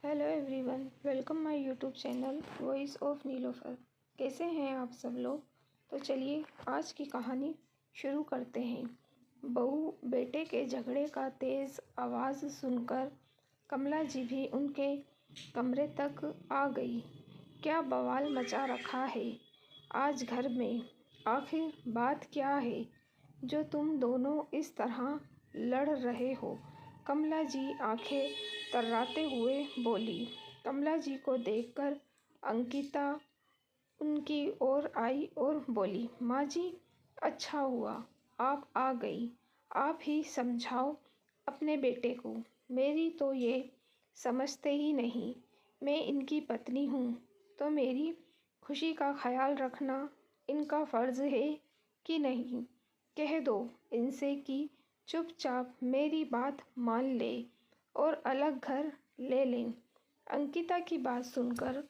Hello everyone, welcome my YouTube channel voice of Nilofar. कैसे हैं आप सब लोग। तो चलिए आज की कहानी शुरू करते हैं। बहू बेटे के झगड़े का तेज़ आवाज़ सुनकर कमला जी भी उनके कमरे तक आ गई। क्या बवाल मचा रखा है आज घर में, आखिर बात क्या है जो तुम दोनों इस तरह लड़ रहे हो। कमला जी आंखें तर्राते हुए बोली। कमला जी को देखकर अंकिता उनकी ओर आई और बोली, माँ जी, अच्छा हुआ आप आ गई। आप ही समझाओ अपने बेटे को। मेरी तो ये समझते ही नहीं। मैं इनकी पत्नी हूँ तो मेरी खुशी का ख्याल रखना इनका फ़र्ज़ है कि नहीं। कह दो इनसे कि चुपचाप मेरी बात मान ले और अलग घर ले लें। अंकिता की बात सुनकर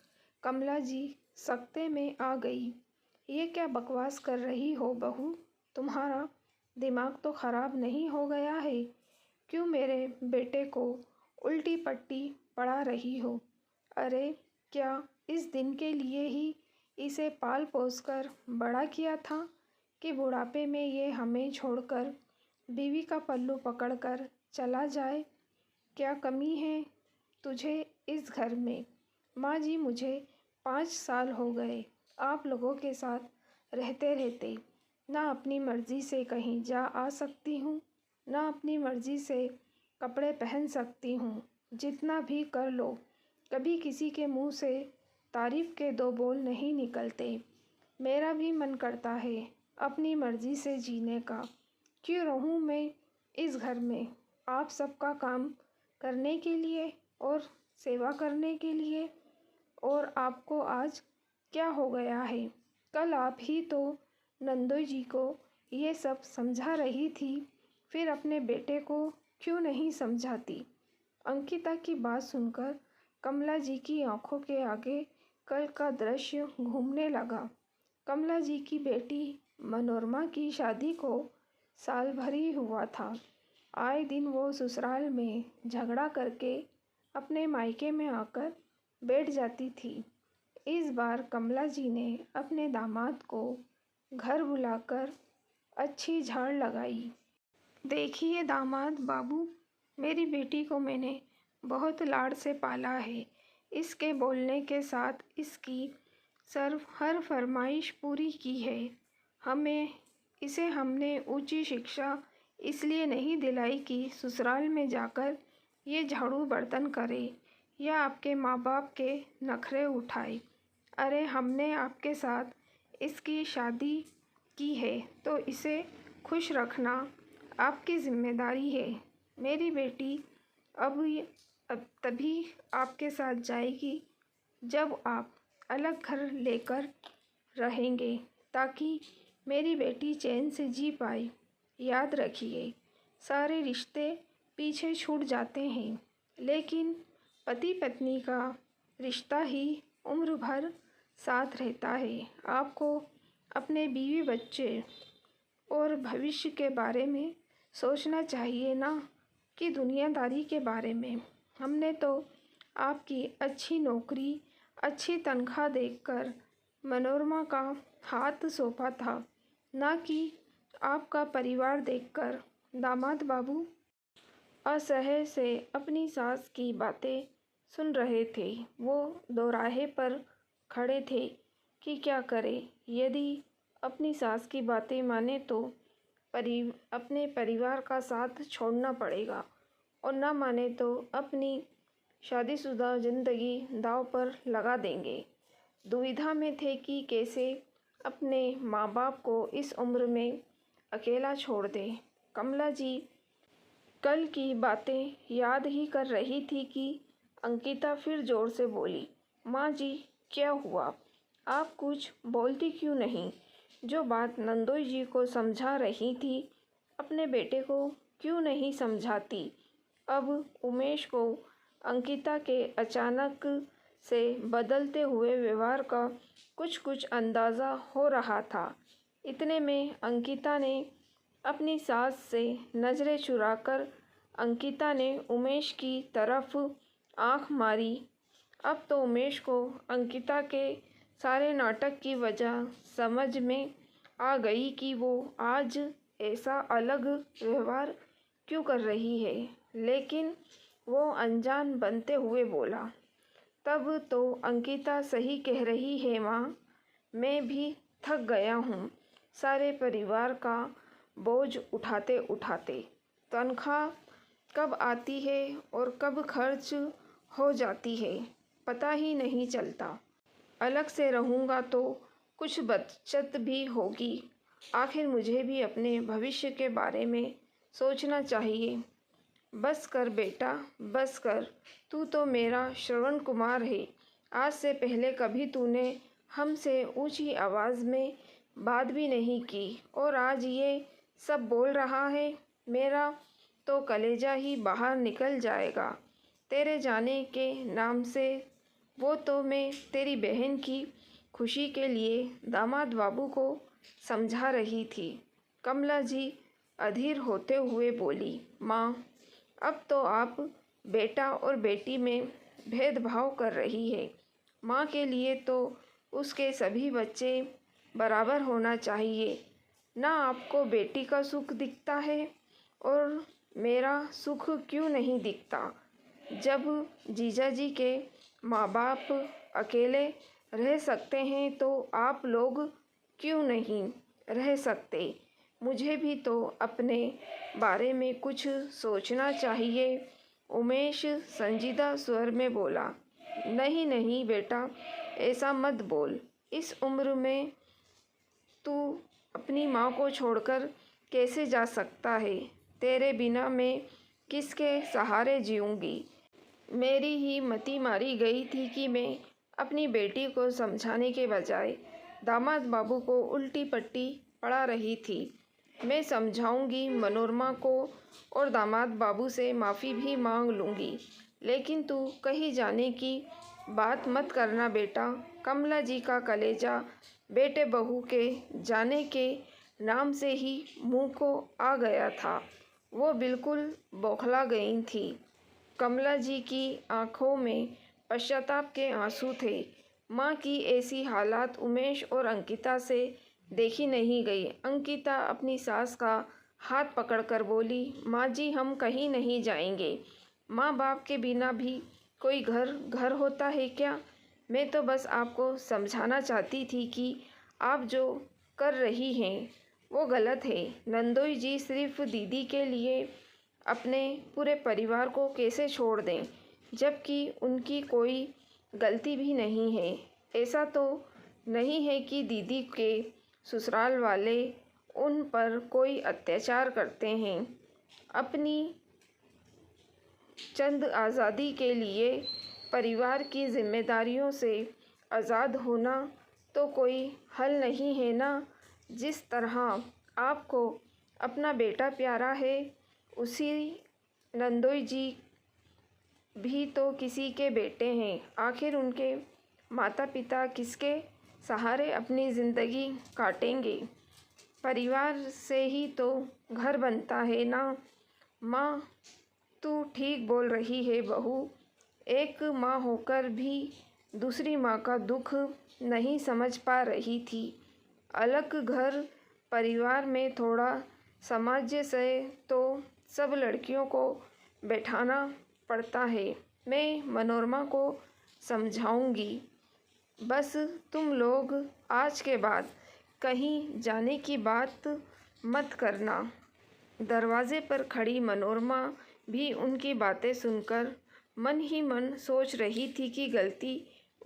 कमला जी सख्ते में आ गई। ये क्या बकवास कर रही हो बहू, तुम्हारा दिमाग तो ख़राब नहीं हो गया है। क्यों मेरे बेटे को उल्टी पट्टी पढ़ा रही हो। अरे क्या इस दिन के लिए ही इसे पाल पोस कर बड़ा किया था कि बुढ़ापे में ये हमें छोड़कर बीवी का पल्लू पकड़कर चला जाए। क्या कमी है तुझे इस घर में। माँ जी, मुझे 5 साल हो गए आप लोगों के साथ रहते रहते। ना अपनी मर्ज़ी से कहीं जा आ सकती हूँ, ना अपनी मर्ज़ी से कपड़े पहन सकती हूँ। जितना भी कर लो, कभी किसी के मुंह से तारीफ़ के 2 बोल नहीं निकलते। मेरा भी मन करता है अपनी मर्ज़ी से जीने का। क्यों रहूँ मैं इस घर में आप सबका काम करने के लिए और सेवा करने के लिए। और आपको आज क्या हो गया है। कल आप ही तो नंदोई जी को ये सब समझा रही थी, फिर अपने बेटे को क्यों नहीं समझाती। अंकिता की बात सुनकर कमला जी की आंखों के आगे कल का दृश्य घूमने लगा। कमला जी की बेटी मनोरमा की शादी को साल भर ही हुआ था। आए दिन वो ससुराल में झगड़ा करके अपने मायके में आकर बैठ जाती थी। इस बार कमला जी ने अपने दामाद को घर बुलाकर अच्छी झाड़ लगाई। देखिए दामाद बाबू, मेरी बेटी को मैंने बहुत लाड़ से पाला है। इसके बोलने के साथ इसकी हर फरमाइश पूरी की है। हमने ऊंची शिक्षा इसलिए नहीं दिलाई कि ससुराल में जाकर ये झाड़ू बर्तन करे या आपके माँ बाप के नखरे उठाए। अरे हमने आपके साथ इसकी शादी की है तो इसे खुश रखना आपकी जिम्मेदारी है। मेरी बेटी अब तभी आपके साथ जाएगी जब आप अलग घर लेकर रहेंगे, ताकि मेरी बेटी चैन से जी पाए। याद रखिए, सारे रिश्ते पीछे छूट जाते हैं, लेकिन पति पत्नी का रिश्ता ही उम्र भर साथ रहता है। आपको अपने बीवी बच्चे और भविष्य के बारे में सोचना चाहिए, ना कि दुनियादारी के बारे में। हमने तो आपकी अच्छी नौकरी, अच्छी तनख्वाह देखकर मनोरमा का हाथ सौंपा था, ना कि आपका परिवार देखकर। दामाद बाबू असह्य से अपनी सास की बातें सुन रहे थे। वो दोराहे पर खड़े थे कि क्या करे। यदि अपनी सास की बातें माने तो अपने परिवार का साथ छोड़ना पड़ेगा, और ना माने तो अपनी शादीशुदा ज़िंदगी दांव पर लगा देंगे। दुविधा में थे कि कैसे अपने माँ बाप को इस उम्र में अकेला छोड़ दें। कमला जी कल की बातें याद ही कर रही थी कि अंकिता फिर ज़ोर से बोली, माँ जी, क्या हुआ। आप कुछ बोलती क्यों नहीं। जो बात नंदोई जी को समझा रही थी, अपने बेटे को क्यों नहीं समझाती। अब उमेश को अंकिता के अचानक से बदलते हुए व्यवहार का कुछ अंदाज़ा हो रहा था। इतने में अंकिता ने अपनी सास से नज़रें चुराकर अंकिता ने उमेश की तरफ आंख मारी। अब तो उमेश को अंकिता के सारे नाटक की वजह समझ में आ गई कि वो आज ऐसा अलग व्यवहार क्यों कर रही है, लेकिन वो अनजान बनते हुए बोला, तब तो अंकिता सही कह रही है माँ, मैं भी थक गया हूँ सारे परिवार का बोझ उठाते उठाते। तनख्वाह कब आती है और कब खर्च हो जाती है पता ही नहीं चलता। अलग से रहूँगा तो कुछ बचत भी होगी। आखिर मुझे भी अपने भविष्य के बारे में सोचना चाहिए। बस कर बेटा, बस कर। तू तो मेरा श्रवण कुमार है। आज से पहले कभी तूने हमसे ऊंची आवाज़ में बात भी नहीं की और आज ये सब बोल रहा है। मेरा तो कलेजा ही बाहर निकल जाएगा तेरे जाने के नाम से। वो तो मैं तेरी बहन की खुशी के लिए दामाद बाबू को समझा रही थी। कमला जी अधीर होते हुए बोली, माँ, अब तो आप बेटा और बेटी में भेदभाव कर रही है। माँ के लिए तो उसके सभी बच्चे बराबर होना चाहिए। ना आपको बेटी का सुख दिखता है और मेरा सुख क्यों नहीं दिखता? जब जीजाजी के माँ बाप अकेले रह सकते हैं तो आप लोग क्यों नहीं रह सकते? मुझे भी तो अपने बारे में कुछ सोचना चाहिए। उमेश संजीदा स्वर में बोला, नहीं नहीं बेटा, ऐसा मत बोल। इस उम्र में तू अपनी माँ को छोड़कर कैसे जा सकता है? तेरे बिना मैं किसके सहारे जीऊँगी? मेरी ही मति मारी गई थी कि मैं अपनी बेटी को समझाने के बजाय दामाद बाबू को उल्टी पट्टी पढ़ा रही थी। मैं समझाऊंगी मनोरमा को और दामाद बाबू से माफ़ी भी मांग लूँगी, लेकिन तू कहीं जाने की बात मत करना बेटा। कमला जी का कलेजा बेटे बहू के जाने के नाम से ही मुंह को आ गया था। वो बिल्कुल बौखला गई थी। कमला जी की आंखों में पश्चाताप के आंसू थे। माँ की ऐसी हालात उमेश और अंकिता से देखी नहीं गई। अंकिता अपनी सास का हाथ पकड़कर बोली, माँ जी, हम कहीं नहीं जाएंगे। माँ बाप के बिना भी कोई घर होता है क्या? मैं तो बस आपको समझाना चाहती थी कि आप जो कर रही हैं वो गलत है। नंदोई जी सिर्फ दीदी के लिए अपने पूरे परिवार को कैसे छोड़ दें, जबकि उनकी कोई गलती भी नहीं है। ऐसा तो नहीं है कि दीदी के ससुराल वाले उन पर कोई अत्याचार करते हैं। अपनी चंद आज़ादी के लिए परिवार की जिम्मेदारियों से आज़ाद होना तो कोई हल नहीं है ना। जिस तरह आपको अपना बेटा प्यारा है, उसी नंदोई जी भी तो किसी के बेटे हैं। आखिर उनके माता पिता किसके सहारे अपनी ज़िंदगी काटेंगे? परिवार से ही तो घर बनता है ना। माँ, तू ठीक बोल रही है बहू। एक माँ होकर भी दूसरी माँ का दुख नहीं समझ पा रही थी। अलग घर परिवार में थोड़ा सामंजस्य से तो सब लड़कियों को बैठाना पड़ता है। मैं मनोरमा को समझाऊंगी। बस तुम लोग आज के बाद कहीं जाने की बात मत करना। दरवाजे पर खड़ी मनोरमा भी उनकी बातें सुनकर मन ही मन सोच रही थी कि गलती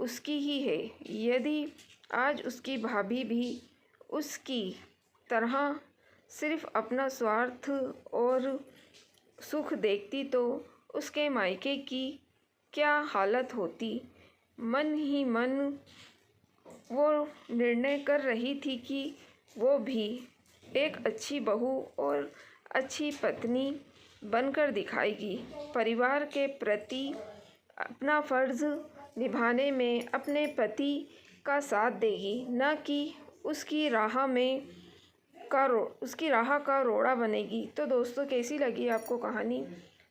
उसकी ही है। यदि आज उसकी भाभी भी उसकी तरह सिर्फ अपना स्वार्थ और सुख देखती तो उसके मायके की क्या हालत होती। मन ही मन वो निर्णय कर रही थी कि वो भी एक अच्छी बहू और अच्छी पत्नी बनकर दिखाएगी। परिवार के प्रति अपना फ़र्ज़ निभाने में अपने पति का साथ देगी, न कि उसकी राह का रोड़ा बनेगी। तो दोस्तों, कैसी लगी आपको कहानी?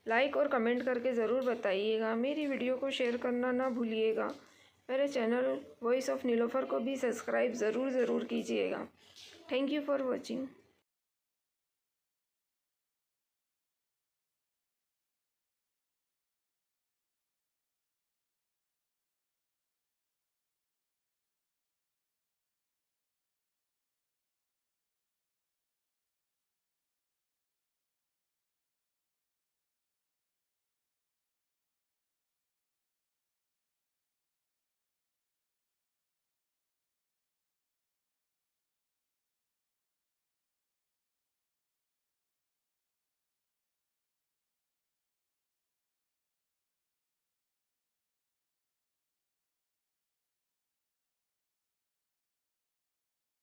लाइक और कमेंट करके ज़रूर बताइएगा। मेरी वीडियो को शेयर करना ना भूलिएगा। मेरे चैनल वॉइस ऑफ नीलोफर को भी सब्सक्राइब ज़रूर कीजिएगा। Thank you for watching.